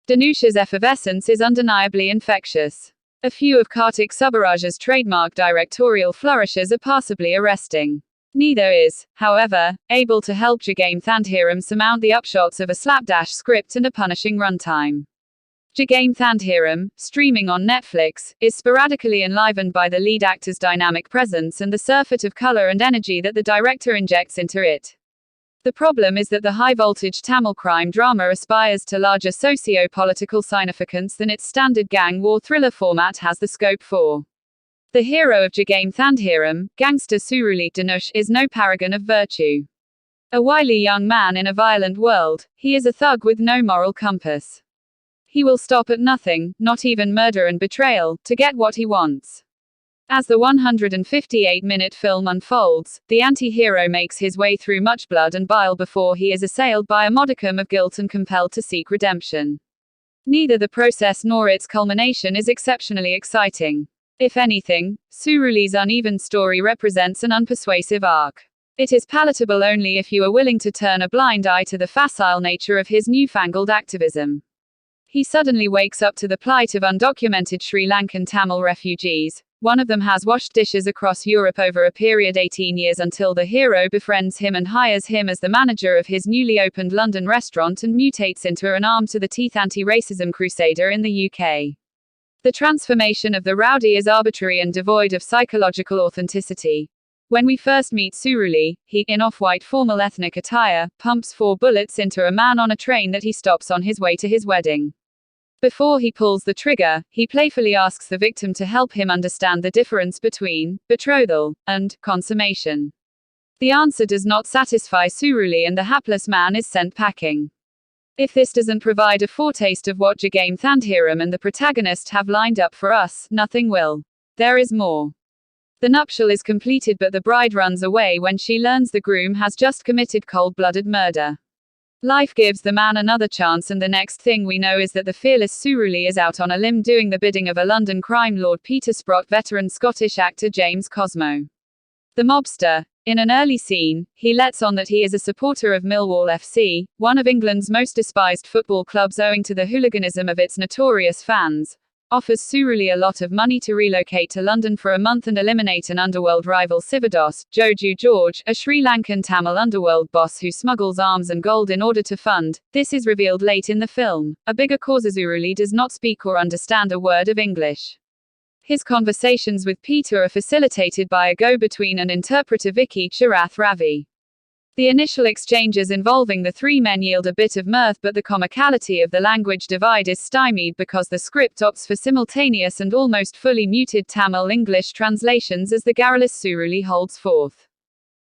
Dhanusha's effervescence is undeniably infectious. A few of Kartik Subbaraja's trademark directorial flourishes are passably arresting. Neither is, however, able to help Jagame Thathram surmount the upshots of a slapdash script and a punishing runtime. Jagame Thathram, streaming on Netflix, is sporadically enlivened by the lead actor's dynamic presence and the surfeit of color and energy that the director injects into it. The problem is that the high-voltage Tamil crime drama aspires to larger socio-political significance than its standard gang war thriller format has the scope for. The hero of Jagame Thathram, gangster Suruli Dhanush, is no paragon of virtue. A wily young man in a violent world, he is a thug with no moral compass. He will stop at nothing, not even murder and betrayal, to get what he wants. As the 158-minute film unfolds, the anti-hero makes his way through much blood and bile before he is assailed by a modicum of guilt and compelled to seek redemption. Neither the process nor its culmination is exceptionally exciting. If anything, Suruli's uneven story represents an unpersuasive arc. It is palatable only if you are willing to turn a blind eye to the facile nature of his newfangled activism. He suddenly wakes up to the plight of undocumented Sri Lankan Tamil refugees. One of them has washed dishes across Europe over a period 18 years until the hero befriends him and hires him as the manager of his newly opened London restaurant and mutates into an arm to the teeth anti-racism crusader in the UK. The transformation of the rowdy is arbitrary and devoid of psychological authenticity. When we first meet Suruli, he, in off-white formal ethnic attire, pumps 4 bullets into a man on a train that he stops on his way to his wedding. Before he pulls the trigger, he playfully asks the victim to help him understand the difference between betrothal and consummation. The answer does not satisfy Suruli and the hapless man is sent packing. If this doesn't provide a foretaste of what Jagame Thathram and the protagonist have lined up for us, nothing will. There is more. The nuptial is completed but the bride runs away when she learns the groom has just committed cold-blooded murder. Life gives the man another chance and the next thing we know is that the fearless Suruli is out on a limb doing the bidding of a London crime lord Peter Sprott veteran Scottish actor James Cosmo. The mobster. In an early scene, he lets on that he is a supporter of Millwall FC, one of England's most despised football clubs owing to the hooliganism of its notorious fans, offers Suruli a lot of money to relocate to London for a month and eliminate an underworld rival Sivados, Joju George, a Sri Lankan Tamil underworld boss who smuggles arms and gold in order to fund. This is revealed late in the film. A bigger cause Suruli does not speak or understand a word of English. His conversations with Peter are facilitated by a go-between and interpreter Vicky Sharath Ravi. The initial exchanges involving the 3 men yield a bit of mirth but the comicality of the language divide is stymied because the script opts for simultaneous and almost fully muted Tamil-English translations as the garrulous Suruli holds forth.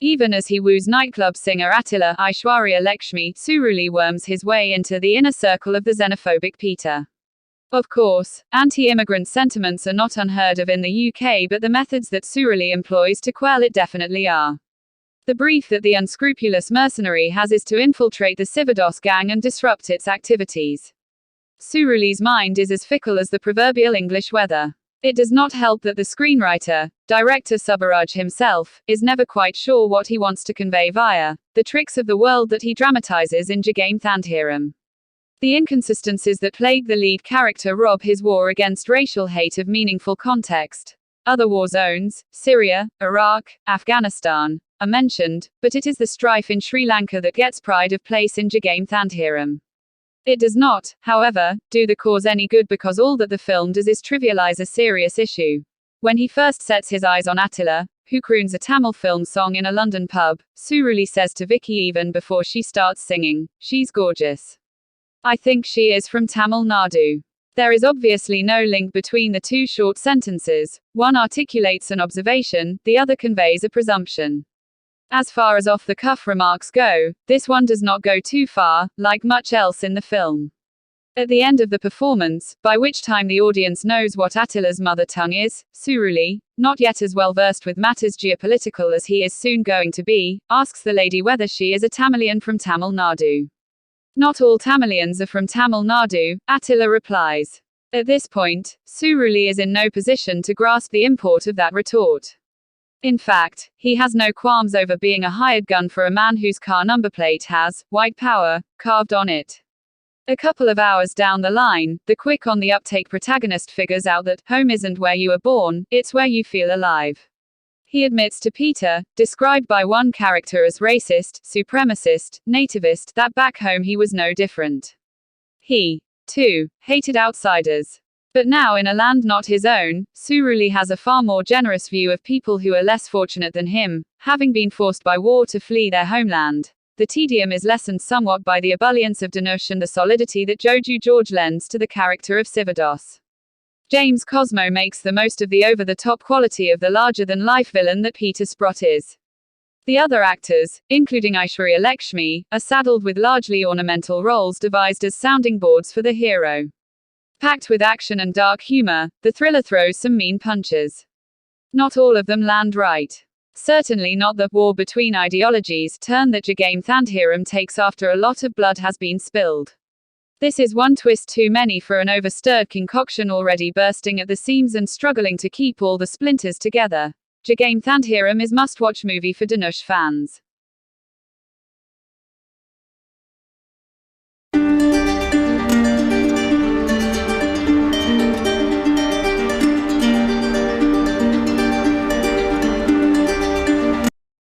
Even as he woos nightclub singer Attila Aishwarya Lakshmi, Suruli worms his way into the inner circle of the xenophobic Peter. Of course, anti-immigrant sentiments are not unheard of in the UK but the methods that Suruli employs to quell it definitely are. The brief that the unscrupulous mercenary has is to infiltrate the Sivados gang and disrupt its activities. Suruli's mind is as fickle as the proverbial English weather. It does not help that the screenwriter, director Subbaraj himself, is never quite sure what he wants to convey via the tricks of the world that he dramatizes in Jagame Thathram. The inconsistencies that plague the lead character rob his war against racial hate of meaningful context. Other war zones, Syria, Iraq, Afghanistan, are mentioned, but it is the strife in Sri Lanka that gets pride of place in Jagame Thathram. It does not, however, do the cause any good because all that the film does is trivialize a serious issue. When he first sets his eyes on Attila, who croons a Tamil film song in a London pub, Suruli says to Vicky even before she starts singing, "She's gorgeous. I think she is from Tamil Nadu." There is obviously no link between the two short sentences. One articulates an observation, the other conveys a presumption. As far as off-the-cuff remarks go, this one does not go too far, like much else in the film. At the end of the performance, by which time the audience knows what Attila's mother tongue is, Suruli, not yet as well versed with matters geopolitical as he is soon going to be, asks the lady whether she is a Tamilian from Tamil Nadu. "Not all Tamilians are from Tamil Nadu," Attila replies. At this point, Suruli is in no position to grasp the import of that retort. In fact, he has no qualms over being a hired gun for a man whose car number plate has "white power" carved on it. A couple of hours down the line, the quick on the uptake protagonist figures out that home isn't where you were born, it's where you feel alive. He admits to Peter, described by one character as racist, supremacist, nativist, that back home he was no different. He, too, hated outsiders. But now in a land not his own, Suruli has a far more generous view of people who are less fortunate than him, having been forced by war to flee their homeland. The tedium is lessened somewhat by the ebullience of Danush and the solidity that Joju George lends to the character of Sivados. James Cosmo makes the most of the over-the-top quality of the larger-than-life villain that Peter Sprott is. The other actors, including Aishwarya Lakshmi, are saddled with largely ornamental roles devised as sounding boards for the hero. Packed with action and dark humor, the thriller throws some mean punches. Not all of them land right. Certainly not the war between ideologies turn that Jagame Thathram takes after a lot of blood has been spilled. This is one twist too many for an overstirred concoction already bursting at the seams and struggling to keep all the splinters together. Jagame Thathram is must-watch movie for Danush fans.